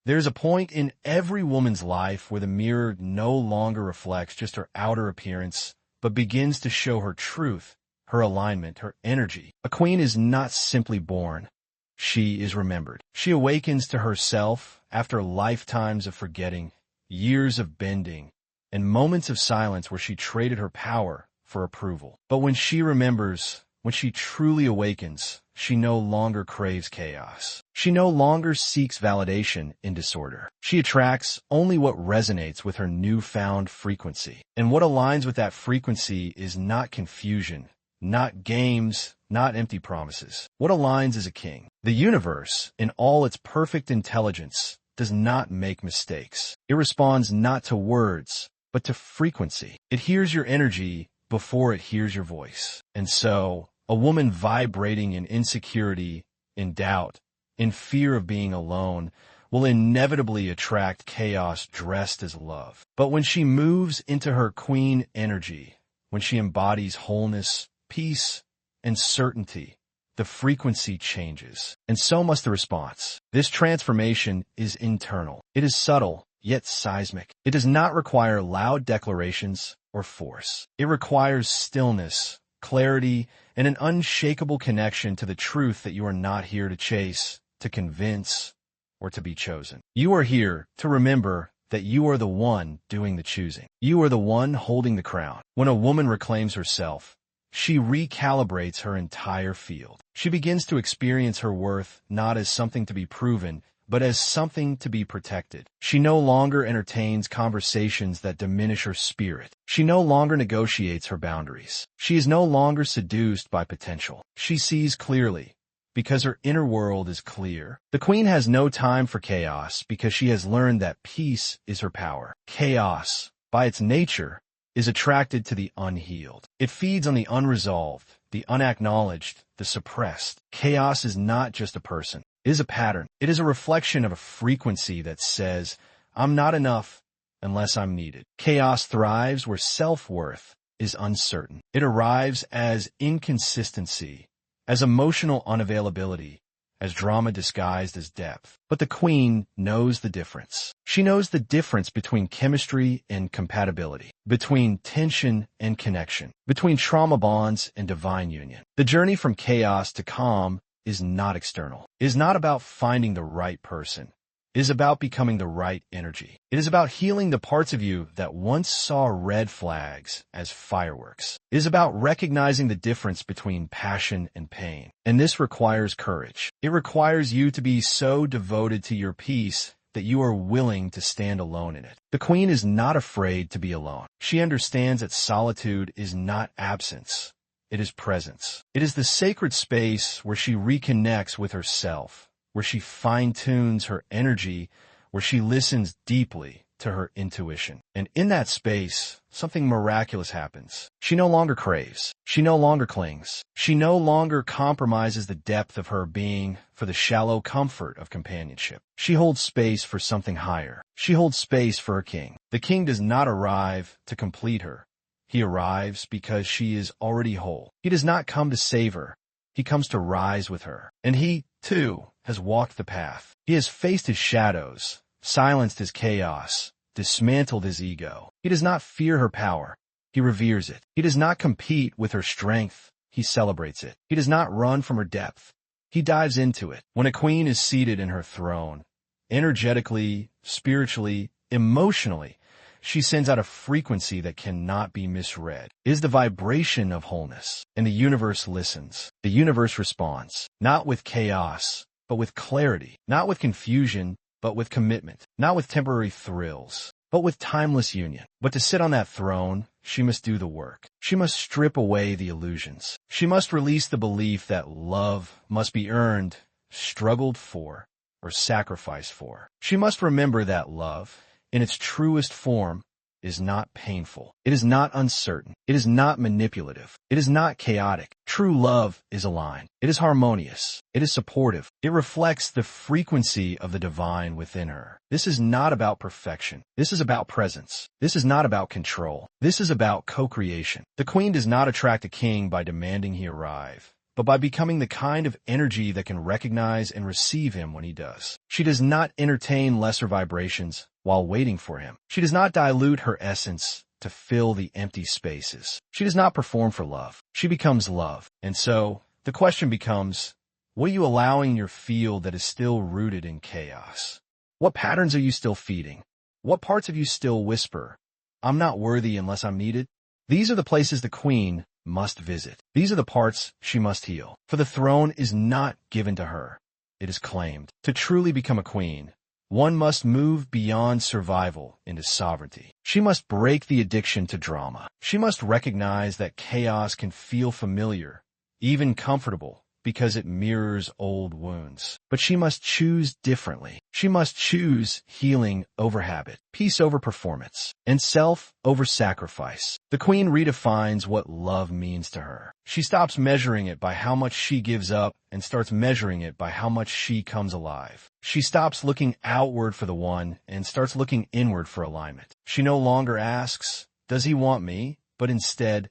There's a point in every woman's life where the mirror no longer reflects just her outer appearance, but begins to show her truth, her alignment, her energy. A queen is not simply born. She is remembered. She awakens to herself after lifetimes of forgetting, years of bending, and moments of silence where she traded her power for approval. But when she remembers, when she truly awakens, she no longer craves chaos. She no longer seeks validation in disorder. She attracts only what resonates with her newfound frequency. And what aligns with that frequency is not confusion, not games, not empty promises. What aligns is a king. The universe, in all its perfect intelligence, does not make mistakes. It responds not to words, but to frequency. It hears your energy before it hears your voice. And so, a woman vibrating in insecurity, in doubt, in fear of being alone, will inevitably attract chaos dressed as love. But when she moves into her queen energy, when she embodies wholeness, peace, and certainty, the frequency changes. And so must the response. This transformation is internal. It is subtle, yet seismic. It does not require loud declarations or force. It requires stillness, clarity, and an unshakable connection to the truth that you are not here to chase, to convince, or to be chosen. You are here to remember that you are the one doing the choosing. You are the one holding the crown. When a woman reclaims herself, she recalibrates her entire field. She begins to experience her worth not as something to be proven, but as something to be protected. She no longer entertains conversations that diminish her spirit. She no longer negotiates her boundaries. She is no longer seduced by potential. She sees clearly, because her inner world is clear. The queen has no time for chaos because she has learned that peace is her power. Chaos, by its nature, is attracted to the unhealed. It feeds on the unresolved, the unacknowledged, the suppressed. Chaos is not just a person. It is a pattern. It is a reflection of a frequency that says, I'm not enough unless I'm needed. Chaos thrives where self-worth is uncertain. It arrives as inconsistency, as emotional unavailability, as drama disguised as depth. But the queen knows the difference. She knows the difference between chemistry and compatibility, between tension and connection, between trauma bonds and divine union. The journey from chaos to calm is not external. It is not about finding the right person. It is about becoming the right energy. It is about healing the parts of you that once saw red flags as fireworks. It is about recognizing the difference between passion and pain. And this requires courage. It requires you to be so devoted to your peace that you are willing to stand alone in it. The queen is not afraid to be alone. She understands that solitude is not absence. It is presence. It is the sacred space where she reconnects with herself, where she fine-tunes her energy, where she listens deeply to her intuition. And in that space, something miraculous happens. She no longer craves. She no longer clings. She no longer compromises the depth of her being for the shallow comfort of companionship. She holds space for something higher. She holds space for her king. The king does not arrive to complete her. He arrives because she is already whole. He does not come to save her. He comes to rise with her. And he, too, has walked the path. He has faced his shadows, silenced his chaos, dismantled his ego. He does not fear her power. He reveres it. He does not compete with her strength. He celebrates it. He does not run from her depth. He dives into it. When a queen is seated in her throne, energetically, spiritually, emotionally, she sends out a frequency that cannot be misread. It is the vibration of wholeness, and the universe listens. The universe responds, not with chaos, but with clarity, not with confusion, but with commitment, not with temporary thrills, but with timeless union. But to sit on that throne, she must do the work. She must strip away the illusions. She must release the belief that love must be earned, struggled for, or sacrificed for. She must remember that love, in its truest form, is not painful. It is not uncertain. It is not manipulative. It is not chaotic. True love is aligned. It is harmonious. It is supportive. It reflects the frequency of the divine within her. This is not about perfection. This is about presence. This is not about control. This is about co-creation. The queen does not attract a king by demanding he arrive. but by becoming the kind of energy that can recognize and receive him when he does. She does not entertain lesser vibrations while waiting for him. She does not dilute her essence to fill the empty spaces. She does not perform for love. She becomes love. And so, the question becomes, what are you allowing in your field that is still rooted in chaos? What patterns are you still feeding? What parts of you still whisper, I'm not worthy unless I'm needed? These are the places the queen must visit. These are the parts she must heal. For the throne is not given to her. It is claimed. To truly become a queen, one must move beyond survival into sovereignty. She must break the addiction to drama. She must recognize that chaos can feel familiar, even comfortable, because it mirrors old wounds. But she must choose differently. She must choose healing over habit, peace over performance, and self over sacrifice. The queen redefines what love means to her. She stops measuring it by how much she gives up and starts measuring it by how much she comes alive. She stops looking outward for the one and starts looking inward for alignment. She no longer asks, does he want me? But instead,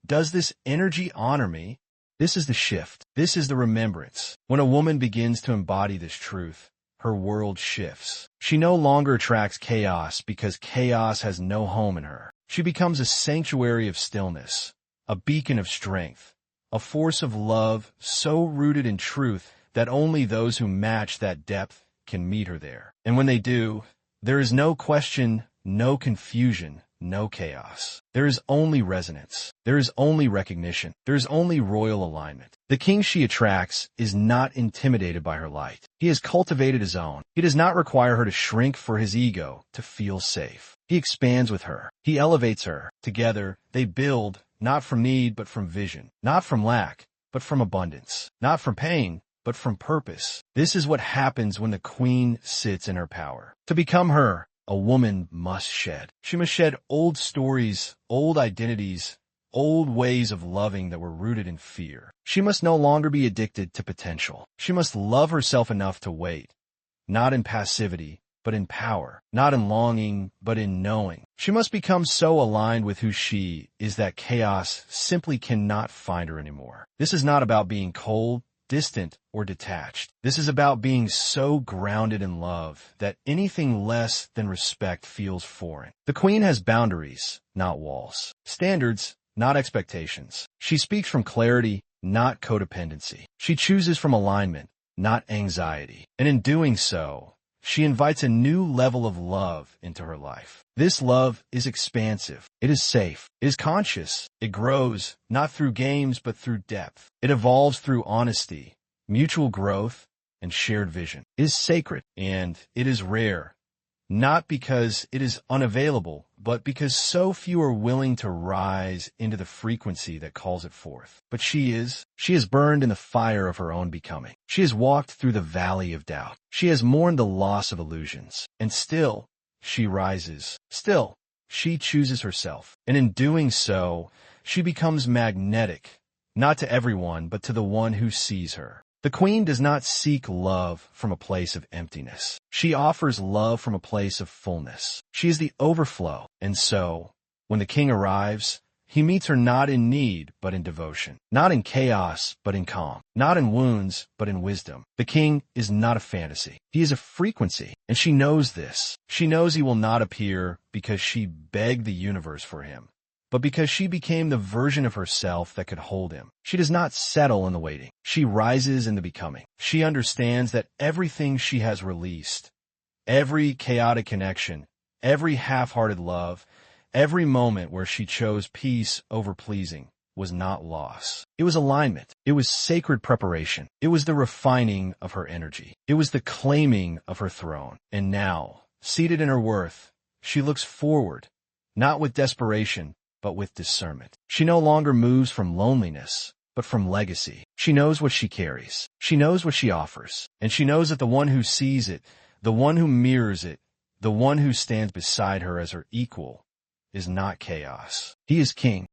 does this energy honor me? This is the shift. This is the remembrance. When a woman begins to embody this truth, her world shifts. She no longer attracts chaos because chaos has no home in her. She becomes a sanctuary of stillness, a beacon of strength, a force of love so rooted in truth that only those who match that depth can meet her there. And when they do, there is no question, no confusion, no chaos. There is only resonance. There is only recognition. There is only royal alignment. The king she attracts is not intimidated by her light. He has cultivated his own. He does not require her to shrink for his ego to feel safe. He expands with her. He elevates her. Together, they build, not from need, but from vision. Not from lack, but from abundance. Not from pain, but from purpose. This is what happens when the queen sits in her power. To become her, a woman must shed. She must shed old stories, old identities, old ways of loving that were rooted in fear. She must no longer be addicted to potential. She must love herself enough to wait, not in passivity, but in power, not in longing, but in knowing. She must become so aligned with who she is that chaos simply cannot find her anymore. This is not about being cold, distant, or detached. This is about being so grounded in love that anything less than respect feels foreign. The queen has boundaries, not walls. Standards, not expectations. She speaks from clarity, not codependency. She chooses from alignment, not anxiety. And in doing so, she invites a new level of love into her life. This love is expansive. It is safe. It is conscious. It grows, not through games, but through depth. It evolves through honesty, mutual growth, and shared vision. It is sacred, and it is rare. Not because it is unavailable, but because so few are willing to rise into the frequency that calls it forth. But she is burned in the fire of her own becoming. She has walked through the valley of doubt. She has mourned the loss of illusions. And still, she rises. Still, she chooses herself. And in doing so, she becomes magnetic, not to everyone, but to the one who sees her. The queen does not seek love from a place of emptiness. She offers love from a place of fullness. She is the overflow. And so, when the king arrives, he meets her not in need, but in devotion. Not in chaos, but in calm. Not in wounds, but in wisdom. The king is not a fantasy. He is a frequency. And she knows this. She knows he will not appear because she begged the universe for him, but because she became the version of herself that could hold him. She does not settle in the waiting. She rises in the becoming. She understands that everything she has released, every chaotic connection, every half-hearted love, every moment where she chose peace over pleasing, was not loss. It was alignment. It was sacred preparation. It was the refining of her energy. It was the claiming of her throne. And now, seated in her worth, she looks forward, not with desperation, but with discernment. She no longer moves from loneliness, but from legacy. She knows what she carries. She knows what she offers. And she knows that the one who sees it, the one who mirrors it, the one who stands beside her as her equal, is not chaos. He is king.